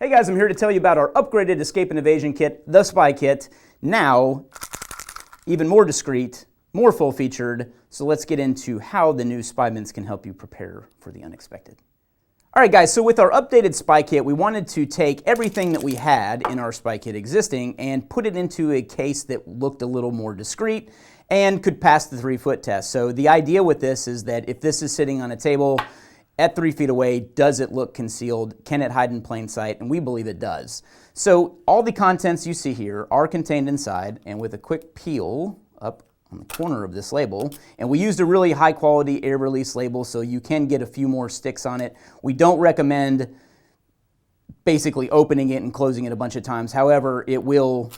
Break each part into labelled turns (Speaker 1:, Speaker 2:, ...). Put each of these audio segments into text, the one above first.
Speaker 1: Hey guys, I'm here to tell you about our upgraded escape and evasion kit, the Spy Kit. Now, even more discreet, more full-featured, so let's get into how the new spy mints can help you prepare for the unexpected. All right guys, so with our updated Spy Kit, we wanted to take everything that we had in our Spy Kit existing and put it into a case that looked a little more discreet and could pass the 3-foot test. So the idea with this is that if this is sitting on a table at 3 feet away, does it look concealed? Can it hide in plain sight? And we believe it does. So all the contents you see here are contained inside, and with a quick peel up on the corner of this label, and we used a really high quality air release label so you can get a few more sticks on it. We don't recommend basically opening it and closing it a bunch of times. However, it will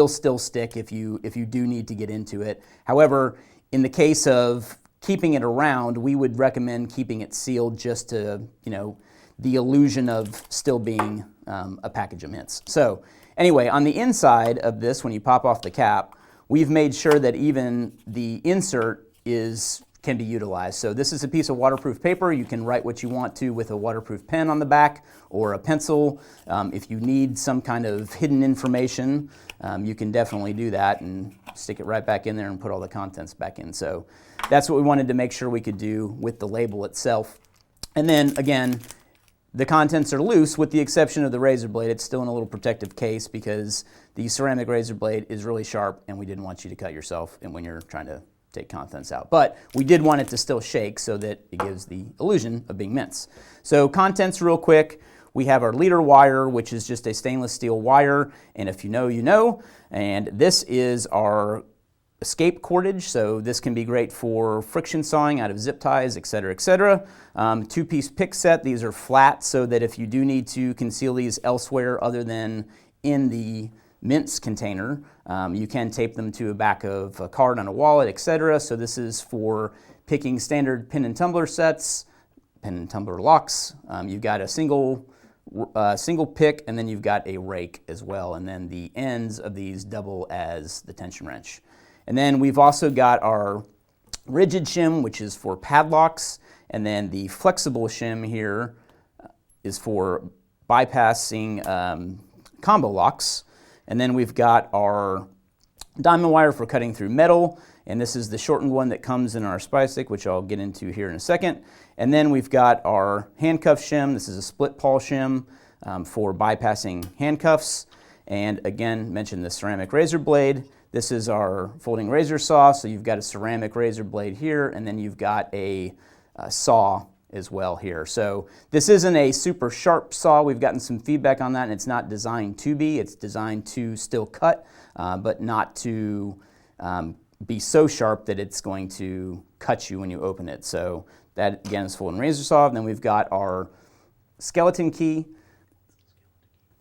Speaker 1: still stick if you do need to get into it. However, in the case of keeping it around, we would recommend keeping it sealed just to, the illusion of still being a package of mints. So anyway, on the inside of this, when you pop off the cap, we've made sure that even the insert can be utilized. So this is a piece of waterproof paper. You can write what you want to with a waterproof pen on the back or a pencil. If you need some kind of hidden information, you can definitely do that and stick it right back in there and put all the contents back in. So that's what we wanted to make sure we could do with the label itself. And then again, the contents are loose with the exception of the razor blade. It's still in a little protective case because the ceramic razor blade is really sharp and we didn't want you to cut yourself when you're trying to take contents out. But we did want it to still shake so that it gives the illusion of being mints. So contents real quick. We have our leader wire, which is just a stainless steel wire, and if you know, you know. And this is our escape cordage, so this can be great for friction sawing out of zip ties, etc., etc. Two-piece pick set. These are flat so that if you do need to conceal these elsewhere other than in the mints container, you can tape them to the back of a card on a wallet, etc. So this is for picking standard pin and tumbler sets, pin and tumbler locks. You've got a single pick, and then you've got a rake as well, and then the ends of these double as the tension wrench. And then we've also got our rigid shim, which is for padlocks, and then the flexible shim here is for bypassing combo locks. And then we've got our diamond wire for cutting through metal, and this is the shortened one that comes in our spy stick, which I'll get into here in a second. And then we've got our handcuff shim. This is a split pawl shim for bypassing handcuffs. And again, mentioned the ceramic razor blade. This is our folding razor saw, so you've got a ceramic razor blade here, and then you've got a saw as well here. So this isn't a super sharp saw. We've gotten some feedback on that, and it's not designed to be. It's designed to still cut, but not to be so sharp that it's going to cut you when you open it. So that, again, is folding razor saw. And then we've got our skeleton key,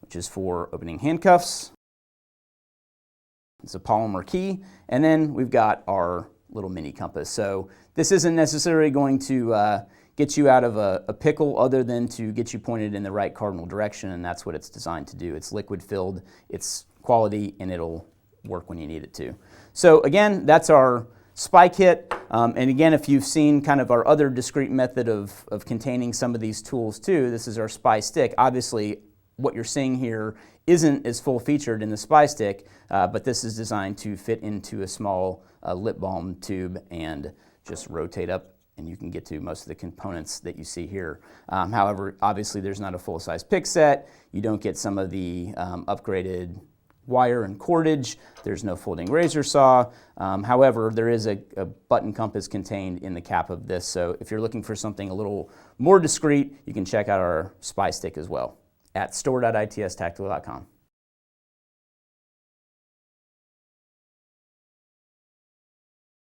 Speaker 1: which is for opening handcuffs. It's a polymer key. And then we've got our little mini compass. So this isn't necessarily going to get you out of a pickle other than to get you pointed in the right cardinal direction, and that's what it's designed to do. It's liquid filled, it's quality, and it'll work when you need it to. So again, that's our Spy Kit. And again, if you've seen kind of our other discrete method of containing some of these tools too, this is our Spy Stick. Obviously, what you're seeing here isn't as full featured in the Spy Stick, but this is designed to fit into a small lip balm tube and just rotate up, and you can get to most of the components that you see here. However, obviously there's not a full-size pick set. You don't get some of the upgraded wire and cordage. There's no folding razor saw. However, there is a button compass contained in the cap of this, so if you're looking for something a little more discreet, you can check out our Spy Stick as well at store.itstactical.com.